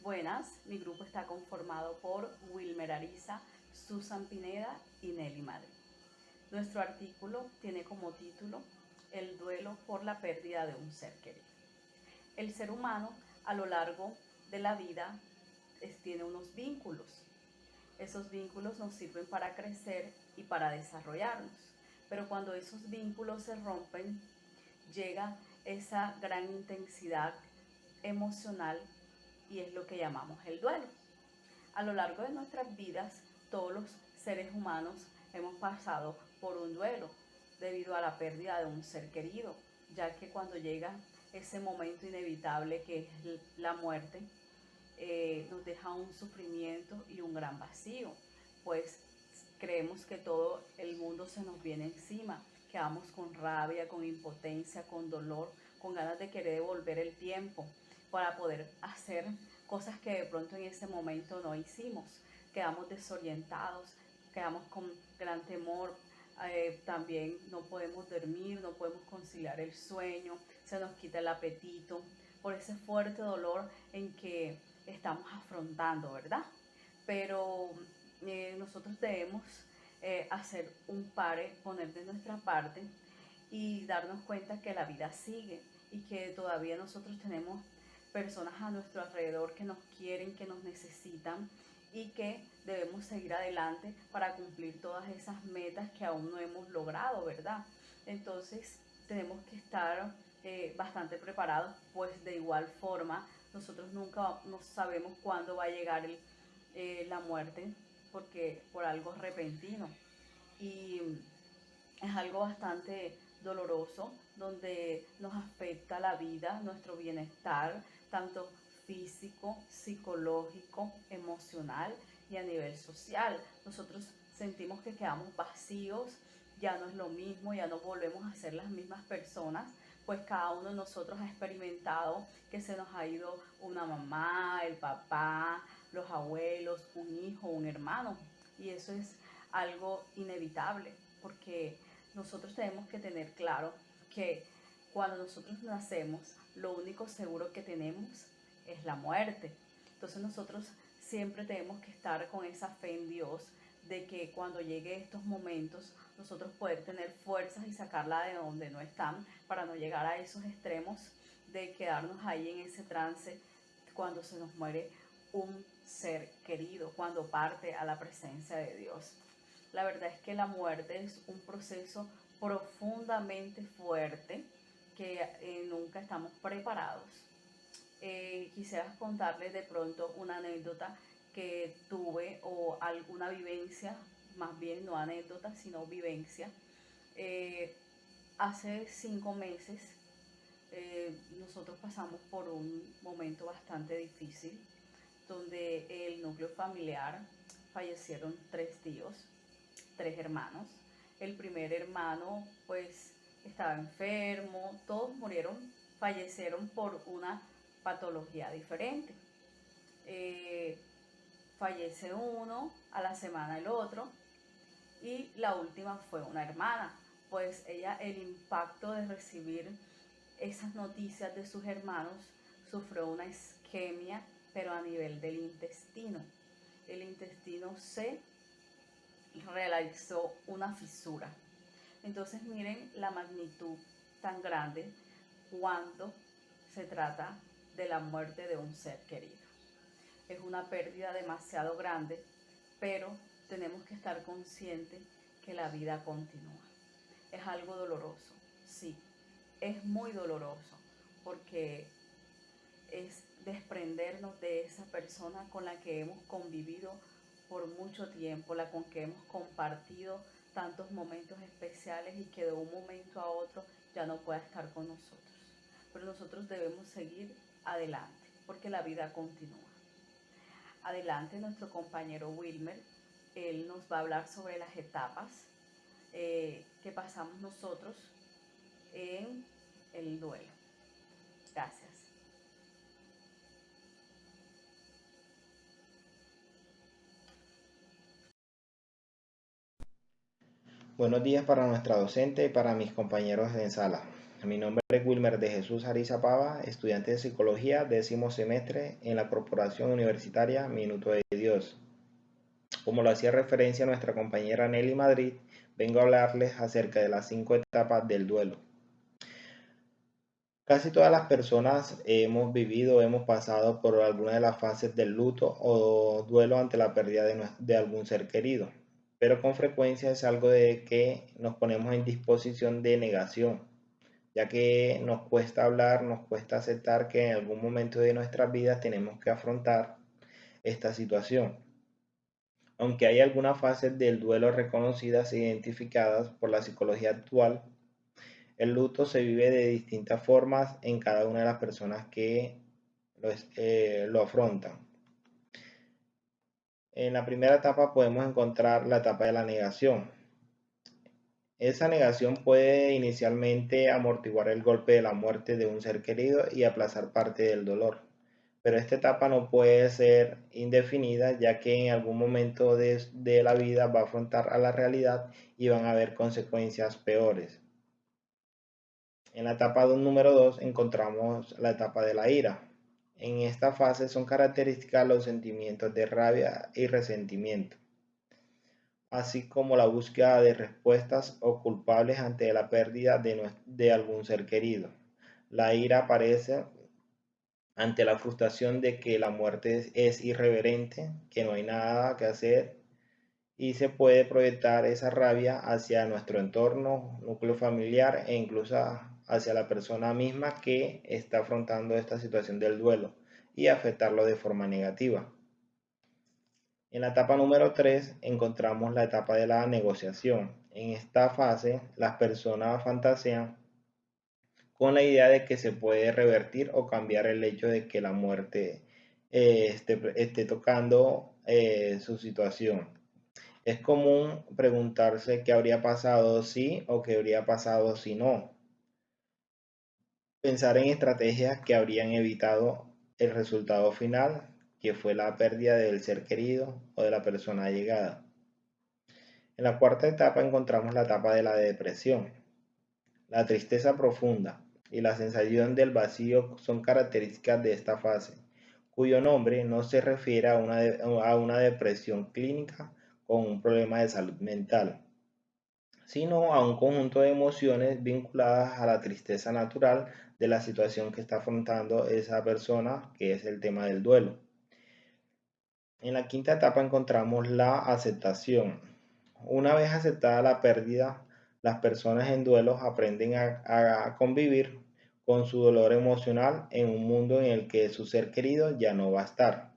Buenas, mi grupo está conformado por Wilmer Ariza, Susan Pineda y Nelly Madrid. Nuestro artículo tiene como título El duelo por la pérdida de un ser querido. El ser humano a lo largo de la vida tiene unos vínculos. Esos vínculos nos sirven para crecer y para desarrollarnos. Pero cuando esos vínculos se rompen, llega esa gran intensidad emocional y es lo que llamamos el duelo. A lo largo de nuestras vidas, todos los seres humanos hemos pasado por un duelo debido a la pérdida de un ser querido, ya que cuando llega ese momento inevitable que es la muerte, nos deja un sufrimiento y un gran vacío, pues creemos que todo el mundo se nos viene encima, quedamos con rabia, con impotencia, con dolor, con ganas de querer devolver el tiempo para poder hacer cosas que de pronto en ese momento no hicimos. Quedamos desorientados, quedamos con gran temor, también no podemos dormir, no podemos conciliar el sueño, se nos quita el apetito por ese fuerte dolor en que estamos afrontando, ¿verdad? Pero nosotros debemos hacer un pare, poner de nuestra parte y darnos cuenta que la vida sigue y que todavía nosotros tenemos personas a nuestro alrededor que nos quieren, que nos necesitan y que debemos seguir adelante para cumplir todas esas metas que aún no hemos logrado, ¿verdad? Entonces tenemos que estar bastante preparados, pues de igual forma nosotros nunca no sabemos cuándo va a llegar la muerte, porque por algo repentino. Y es algo bastante doloroso, donde nos afecta la vida, nuestro bienestar, tanto físico, psicológico, emocional y a nivel social. Nosotros sentimos que quedamos vacíos, ya no es lo mismo, ya no volvemos a ser las mismas personas, pues cada uno de nosotros ha experimentado que se nos ha ido una mamá, el papá, los abuelos, un hijo, un hermano, y eso es algo inevitable, porque nosotros tenemos que tener claro que cuando nosotros nacemos, lo único seguro que tenemos es la muerte. Entonces nosotros siempre tenemos que estar con esa fe en Dios de que cuando llegue estos momentos, nosotros poder tener fuerzas y sacarla de donde no están para no llegar a esos extremos de quedarnos ahí en ese trance cuando se nos muere un ser querido, cuando parte a la presencia de Dios. La verdad es que la muerte es un proceso profundamente fuerte que nunca estamos preparados. Quisiera contarles de pronto una anécdota que tuve o alguna vivencia, más bien no anécdota, sino vivencia. Eh, Hace 5 meses nosotros pasamos por un momento bastante difícil donde el núcleo familiar fallecieron 3 tíos, 3 hermanos. El primer hermano pues estaba enfermo, todos murieron, fallecieron por una patología diferente. Eh, Fallece uno, a la semana el otro, y la última fue una hermana, pues ella el impacto de recibir esas noticias de sus hermanos sufrió una isquemia, pero a nivel del intestino. El intestino se realizó una fisura. Entonces miren la magnitud tan grande cuando se trata de la muerte de un ser querido. Es una pérdida demasiado grande, pero tenemos que estar conscientes que la vida continúa. Es algo doloroso, sí, es muy doloroso, porque es desprendernos de esa persona con la que hemos convivido por mucho tiempo, la con que hemos compartido tantos momentos especiales y que de un momento a otro ya no pueda estar con nosotros. Pero nosotros debemos seguir adelante, porque la vida continúa. Adelante nuestro compañero Wilmer, él nos va a hablar sobre las etapas que pasamos nosotros en el duelo. Gracias. Buenos días para nuestra docente y para mis compañeros de sala. Mi nombre es Wilmer de Jesús Ariza Pava, estudiante de Psicología, 10º semestre en la Corporación Universitaria Minuto de Dios. Como lo hacía referencia nuestra compañera Nelly Madrid, vengo a hablarles acerca de las 5 etapas del duelo. Casi todas las personas hemos pasado por alguna de las fases del luto o duelo ante la pérdida de algún ser querido, pero con frecuencia es algo de que nos ponemos en disposición de negación, ya que nos cuesta hablar, nos cuesta aceptar que en algún momento de nuestras vidas tenemos que afrontar esta situación. Aunque hay algunas fases del duelo reconocidas e identificadas por la psicología actual, el luto se vive de distintas formas en cada una de las personas que lo afrontan. En la primera etapa podemos encontrar la etapa de la negación. Esa negación puede inicialmente amortiguar el golpe de la muerte de un ser querido y aplazar parte del dolor. Pero esta etapa no puede ser indefinida, ya que en algún momento de la vida va a afrontar a la realidad y van a haber consecuencias peores. En la etapa número 2 encontramos la etapa de la ira. En esta fase son características los sentimientos de rabia y resentimiento, así como la búsqueda de respuestas o culpables ante la pérdida de algún ser querido. La ira aparece ante la frustración de que la muerte es irreverente, que no hay nada que hacer, y se puede proyectar esa rabia hacia nuestro entorno, núcleo familiar e incluso hacia la persona misma que está afrontando esta situación del duelo y afectarlo de forma negativa. En la etapa número 3 encontramos la etapa de la negociación. En esta fase las personas fantasean con la idea de que se puede revertir o cambiar el hecho de que la muerte esté tocando su situación. Es común preguntarse qué habría pasado si o qué habría pasado si no. Pensar en estrategias que habrían evitado el resultado final, que fue la pérdida del ser querido o de la persona allegada. En la cuarta etapa encontramos la etapa de la depresión. La tristeza profunda y la sensación del vacío son características de esta fase, cuyo nombre no se refiere a una depresión clínica con un problema de salud mental, sino a un conjunto de emociones vinculadas a la tristeza natural de la situación que está afrontando esa persona, que es el tema del duelo. En la quinta etapa encontramos la aceptación. Una vez aceptada la pérdida, las personas en duelo aprenden a convivir con su dolor emocional en un mundo en el que su ser querido ya no va a estar.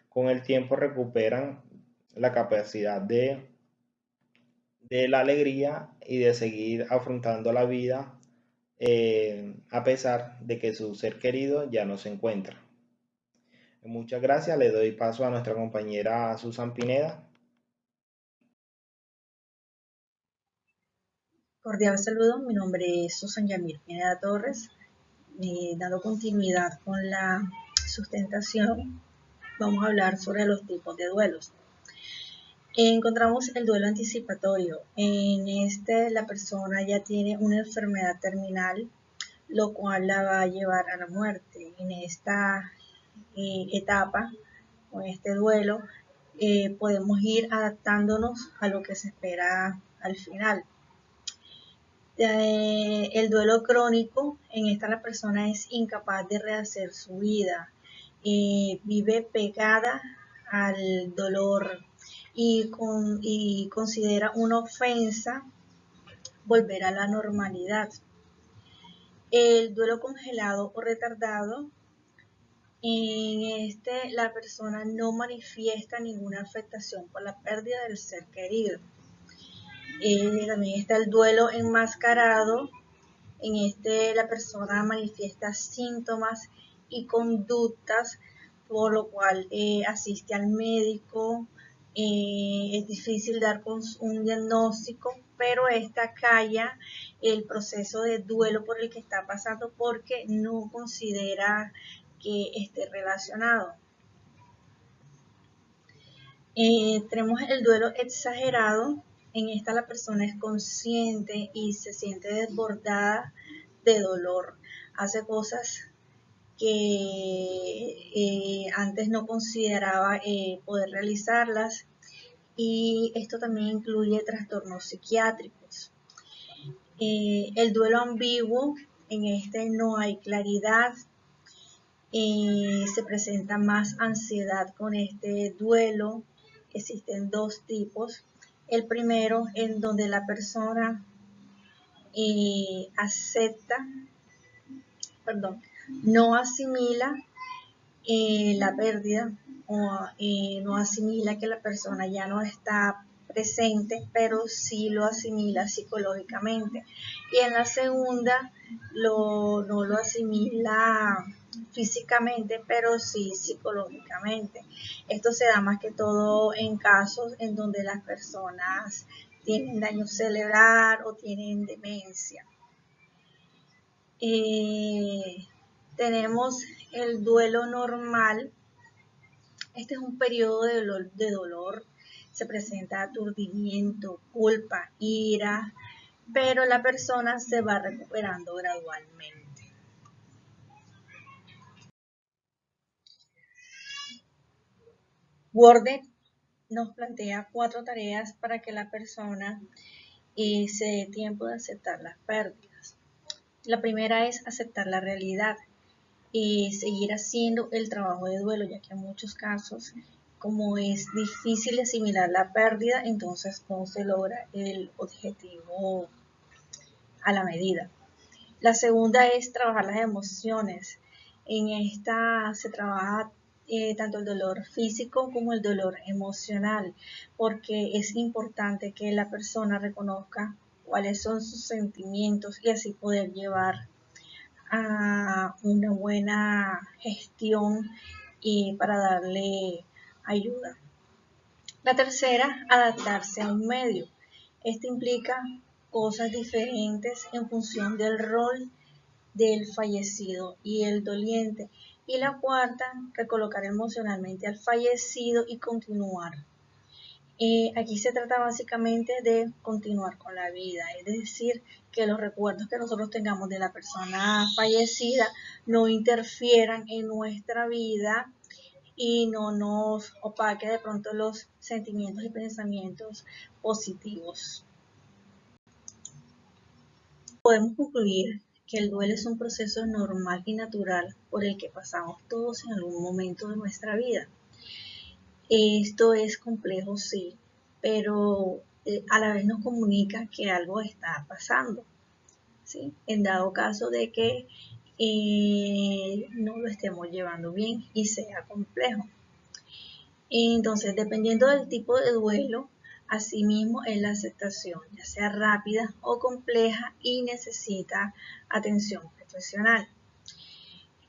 Con el tiempo recuperan la capacidad de la alegría y de seguir afrontando la vida a pesar de que su ser querido ya no se encuentra. Muchas gracias, le doy paso a nuestra compañera Susan Pineda. Cordial saludo, mi nombre es Susan Yamir Pineda Torres. Dando continuidad con la sustentación, vamos a hablar sobre los tipos de duelos. Encontramos el duelo anticipatorio. En este la persona ya tiene una enfermedad terminal, lo cual la va a llevar a la muerte. En esta etapa, con este duelo, podemos ir adaptándonos a lo que se espera al final. El duelo crónico, en esta la persona es incapaz de rehacer su vida, vive pegada al dolor y considera una ofensa volver a la normalidad. El duelo congelado o retardado, en este la persona no manifiesta ninguna afectación por la pérdida del ser querido. También está el duelo enmascarado. En este la persona manifiesta síntomas y conductas, por lo cual asiste al médico. Es difícil dar con un diagnóstico, pero esta calla el proceso de duelo por el que está pasando porque no considera que esté relacionado. Tenemos el duelo exagerado. En esta la persona es consciente y se siente desbordada de dolor, hace cosas que antes no consideraba poder realizarlas, y esto también incluye trastornos psiquiátricos. El duelo ambiguo, en este no hay claridad, se presenta más ansiedad con este duelo. Existen dos tipos. El primero, en donde la persona no asimila la pérdida, o no asimila que la persona ya no está presente, pero sí lo asimila psicológicamente. Y en la segunda, no lo asimila físicamente, pero sí psicológicamente. Esto se da más que todo en casos en donde las personas tienen daño cerebral o tienen demencia. Tenemos el duelo normal. Este es un periodo de dolor. Se presenta aturdimiento, culpa, ira, pero la persona se va recuperando gradualmente. Worde nos plantea 4 tareas para que la persona se dé tiempo de aceptar las pérdidas. La primera es aceptar la realidad y seguir haciendo el trabajo de duelo, ya que en muchos casos, como es difícil asimilar la pérdida, entonces no se logra el objetivo a la medida. La segunda es trabajar las emociones. En esta se trabaja tanto el dolor físico como el dolor emocional, porque es importante que la persona reconozca cuáles son sus sentimientos y así poder llevar a una buena gestión y para darle ayuda. La tercera, adaptarse a un medio. Esto implica cosas diferentes en función del rol del fallecido y el doliente. Y la cuarta, recolocar emocionalmente al fallecido y continuar. Aquí se trata básicamente de continuar con la vida, es decir, que los recuerdos que nosotros tengamos de la persona fallecida no interfieran en nuestra vida y no nos opaque de pronto los sentimientos y pensamientos positivos. Podemos concluir que el duelo es un proceso normal y natural por el que pasamos todos en algún momento de nuestra vida. Esto es complejo, sí, pero a la vez nos comunica que algo está pasando, ¿sí? En dado caso de que no lo estemos llevando bien y sea complejo. Entonces, dependiendo del tipo de duelo, asimismo es la aceptación, ya sea rápida o compleja y necesita atención profesional.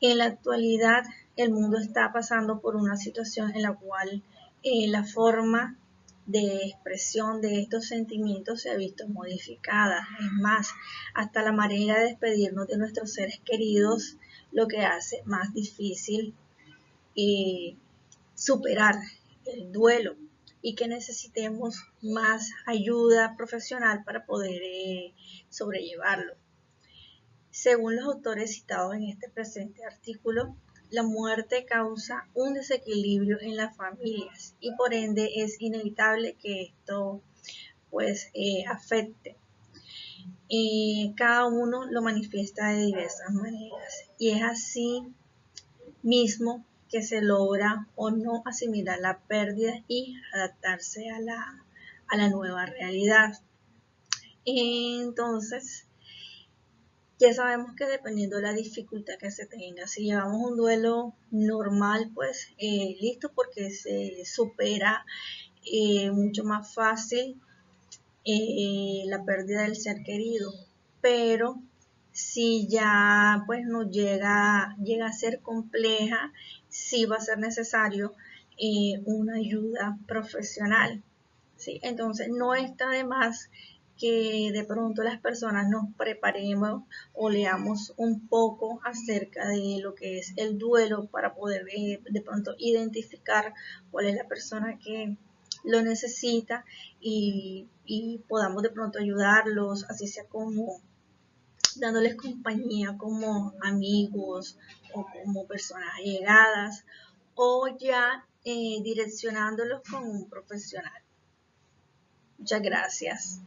En la actualidad, el mundo está pasando por una situación en la cual la forma de expresión de estos sentimientos se ha visto modificada. Es más, hasta la manera de despedirnos de nuestros seres queridos, lo que hace más difícil superar el duelo y que necesitemos más ayuda profesional para poder sobrellevarlo. Según los autores citados en este presente artículo, la muerte causa un desequilibrio en las familias y por ende es inevitable que esto afecte. Cada uno lo manifiesta de diversas maneras y es así mismo que se logra o no asimilar la pérdida y adaptarse a la nueva realidad. Entonces, ya sabemos que dependiendo de la dificultad que se tenga, si llevamos un duelo normal, pues listo, porque se supera mucho más fácil la pérdida del ser querido. Pero si ya pues nos llega a ser compleja, sí va a ser necesario una ayuda profesional, ¿sí? Entonces no está de más que de pronto las personas nos preparemos o leamos un poco acerca de lo que es el duelo para poder de pronto identificar cuál es la persona que lo necesita y podamos de pronto ayudarlos, así sea como dándoles compañía como amigos o como personas allegadas, o ya direccionándolos con un profesional. Muchas gracias.